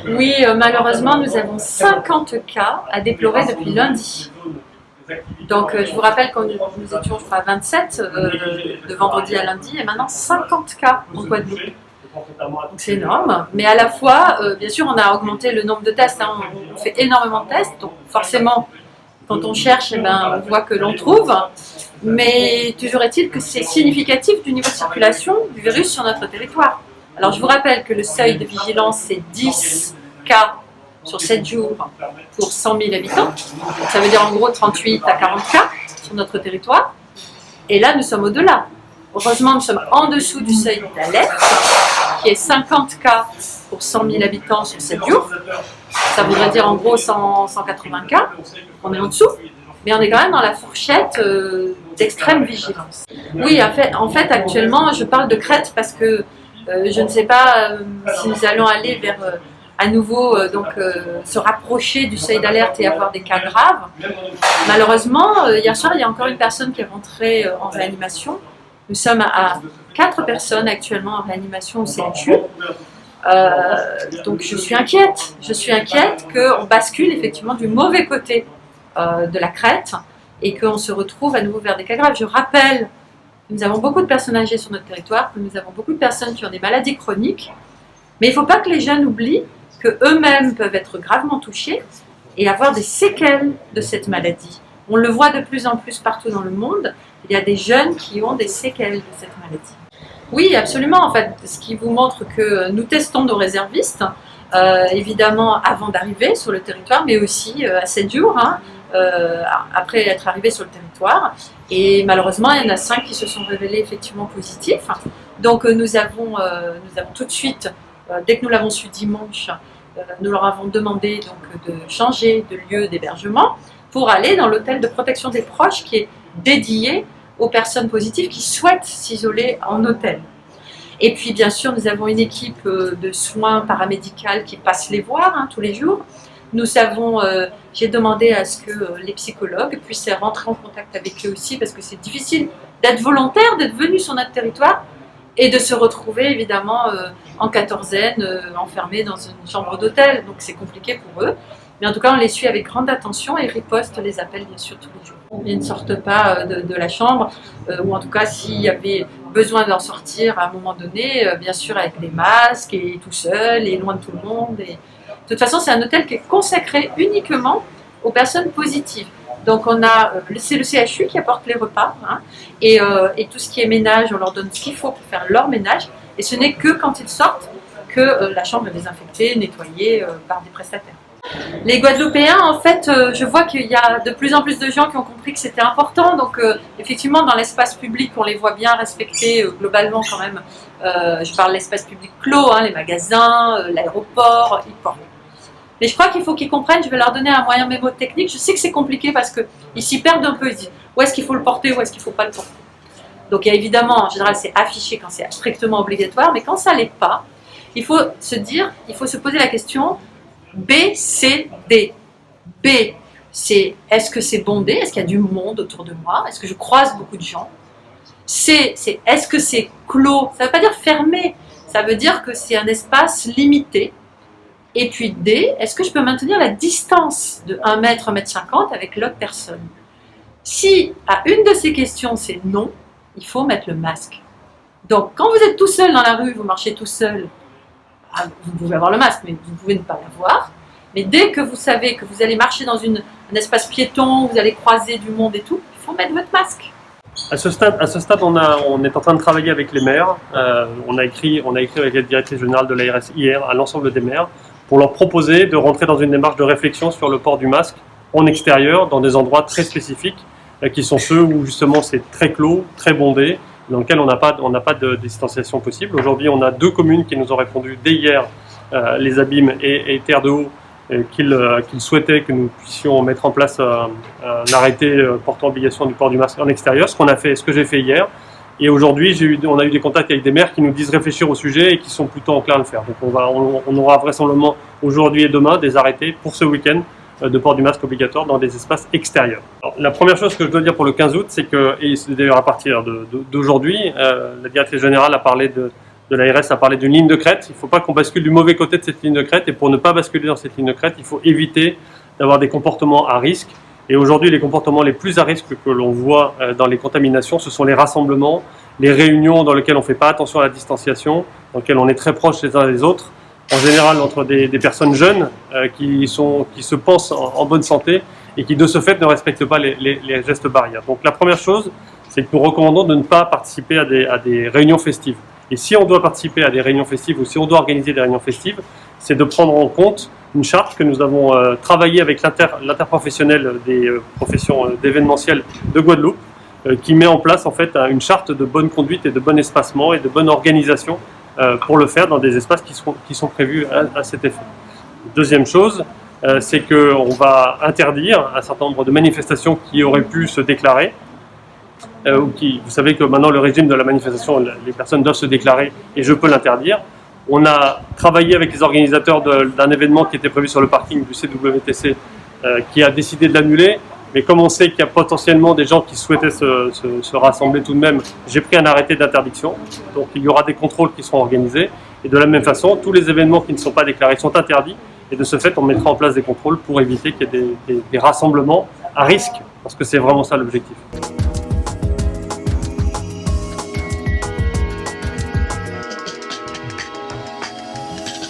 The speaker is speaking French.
Oui, malheureusement, nous avons 50 cas à déplorer depuis lundi. Donc, je vous rappelle que nous étions, je crois, à 27 de vendredi à lundi, et maintenant 50 cas en Guadeloupe. Donc, c'est énorme. Mais à la fois, bien sûr, on a augmenté le nombre de tests. Hein. On fait énormément de tests. Donc, forcément, quand on cherche, eh ben, on voit que l'on trouve. Mais toujours est-il que c'est significatif du niveau de circulation du virus sur notre territoire. Alors, je vous rappelle que le seuil de vigilance, c'est 10 cas sur 7 jours pour 100 000 habitants. Ça veut dire en gros 38 à 40 cas sur notre territoire. Et là, nous sommes au-delà. Heureusement, nous sommes en dessous du seuil d'alerte, qui est 50 cas pour 100 000 habitants sur 7 jours. Ça voudrait dire en gros 180 cas. On est en dessous, mais on est quand même dans la fourchette d'extrême vigilance. Oui, en fait, actuellement, je parle de Crète parce que je ne sais pas si nous allons aller vers à nouveau se rapprocher du seuil d'alerte et avoir des cas graves. Malheureusement, hier soir, il y a encore une personne qui est rentrée en réanimation. Nous sommes à 4 personnes actuellement en réanimation au CHU. Donc je suis inquiète. Je suis inquiète qu'on bascule effectivement du mauvais côté de la crête et qu'on se retrouve à nouveau vers des cas graves. Je rappelle que nous avons beaucoup de personnes âgées sur notre territoire, que nous avons beaucoup de personnes qui ont des maladies chroniques. Mais il ne faut pas que les jeunes oublient qu'eux-mêmes peuvent être gravement touchés et avoir des séquelles de cette maladie. On le voit de plus en plus partout dans le monde, il y a des jeunes qui ont des séquelles de cette maladie. Oui, absolument, en fait, ce qui vous montre que nous testons nos réservistes, évidemment avant d'arriver sur le territoire, mais aussi à 7 jours, après être arrivés sur le territoire. Et malheureusement, il y en a 5 qui se sont révélés effectivement positifs. Donc nous avons tout de suite, dès que nous l'avons su dimanche, nous leur avons demandé donc, de changer de lieu d'hébergement pour aller dans l'hôtel de protection des proches qui est dédié aux personnes positives qui souhaitent s'isoler en hôtel. Et puis bien sûr, nous avons une équipe de soins paramédicales qui passe les voir tous les jours. J'ai demandé à ce que les psychologues puissent rentrer en contact avec eux aussi parce que c'est difficile d'être volontaire, d'être venu sur notre territoire et de se retrouver évidemment en quatorzaine, enfermés dans une chambre d'hôtel. Donc c'est compliqué pour eux. Mais en tout cas, on les suit avec grande attention et riposte les appels bien sûr tous les jours. Ils ne sortent pas de la chambre, ou en tout cas s'il y avait besoin d'en sortir à un moment donné, bien sûr avec des masques et tout seul et loin de tout le monde. Et... De toute façon, c'est un hôtel qui est consacré uniquement aux personnes positives. Donc c'est le CHU qui apporte les repas et tout ce qui est ménage, on leur donne ce qu'il faut pour faire leur ménage. Et ce n'est que quand ils sortent que la chambre est désinfectée, nettoyée par des prestataires. Les Guadeloupéens, en fait, je vois qu'il y a de plus en plus de gens qui ont compris que c'était important. Donc, effectivement, dans l'espace public, on les voit bien respecter globalement quand même. Je parle de l'espace public clos, les magasins, l'aéroport, ils portent. Mais je crois qu'il faut qu'ils comprennent, je vais leur donner un moyen mémotechnique. Je sais que c'est compliqué parce qu'ils s'y perdent un peu. Ils disent où est-ce qu'il faut le porter, où est-ce qu'il ne faut pas le porter. Donc, il y a évidemment, en général, c'est affiché quand c'est strictement obligatoire. Mais quand ça ne l'est pas, il faut se poser la question... B, C, D. B, c'est est-ce que c'est bondé? Est-ce qu'il y a du monde autour de moi? Est-ce que je croise beaucoup de gens? C, c'est est-ce que c'est clos? Ça ne veut pas dire fermé, ça veut dire que c'est un espace limité. Et puis D, est-ce que je peux maintenir la distance de 1 mètre, 1 mètre 50 avec l'autre personne? Si à une de ces questions c'est non, il faut mettre le masque. Donc quand vous êtes tout seul dans la rue, vous marchez tout seul, vous pouvez avoir le masque, mais vous pouvez ne pas l'avoir. Mais dès que vous savez que vous allez marcher dans un espace piéton, vous allez croiser du monde et tout, il faut mettre votre masque. À ce stade, on est en train de travailler avec les maires. On a écrit avec la directrice générale de l'ARS hier à l'ensemble des maires pour leur proposer de rentrer dans une démarche de réflexion sur le port du masque en extérieur, dans des endroits très spécifiques, qui sont ceux où justement c'est très clos, très bondé, dans lequel on n'a pas de distanciation possible. Aujourd'hui, on a 2 communes qui nous ont répondu dès hier, les Abîmes et Terre de Haut, qu'ils souhaitaient que nous puissions mettre en place un arrêté portant obligation du port du masque en extérieur, ce que j'ai fait hier. Et aujourd'hui, on a eu des contacts avec des maires qui nous disent réfléchir au sujet et qui sont plutôt enclins à le faire. Donc on aura vraisemblablement aujourd'hui et demain des arrêtés pour ce week-end de port du masque obligatoire dans des espaces extérieurs. Alors, la première chose que je dois dire pour le 15 août, c'est que, et c'est d'ailleurs à partir d'aujourd'hui, la directrice générale a parlé de l'ARS a parlé d'une ligne de crête. Il ne faut pas qu'on bascule du mauvais côté de cette ligne de crête. Et pour ne pas basculer dans cette ligne de crête, il faut éviter d'avoir des comportements à risque. Et aujourd'hui, les comportements les plus à risque que l'on voit dans les contaminations, ce sont les rassemblements, les réunions dans lesquelles on ne fait pas attention à la distanciation, dans lesquelles on est très proches les uns des autres, en général entre des personnes jeunes qui se pensent en bonne santé et qui de ce fait ne respectent pas les gestes barrières. Donc la première chose, c'est que nous recommandons de ne pas participer à des réunions festives. Et si on doit participer à des réunions festives ou si on doit organiser des réunions festives, c'est de prendre en compte une charte que nous avons travaillée avec l'interprofessionnel des professions d'événementiel de Guadeloupe, qui met en place en fait une charte de bonne conduite et de bon espacement et de bonne organisation pour le faire dans des espaces qui sont prévus à cet effet. Deuxième chose, c'est qu'on va interdire un certain nombre de manifestations qui auraient pu se déclarer. Vous savez que maintenant le régime de la manifestation, les personnes doivent se déclarer et je peux l'interdire. On a travaillé avec les organisateurs d'un événement qui était prévu sur le parking du CWTC qui a décidé de l'annuler. Mais comme on sait qu'il y a potentiellement des gens qui souhaitaient se rassembler tout de même, j'ai pris un arrêté d'interdiction. Donc il y aura des contrôles qui seront organisés. Et de la même façon, tous les événements qui ne sont pas déclarés sont interdits. Et de ce fait, on mettra en place des contrôles pour éviter qu'il y ait des rassemblements à risque, parce que c'est vraiment ça l'objectif.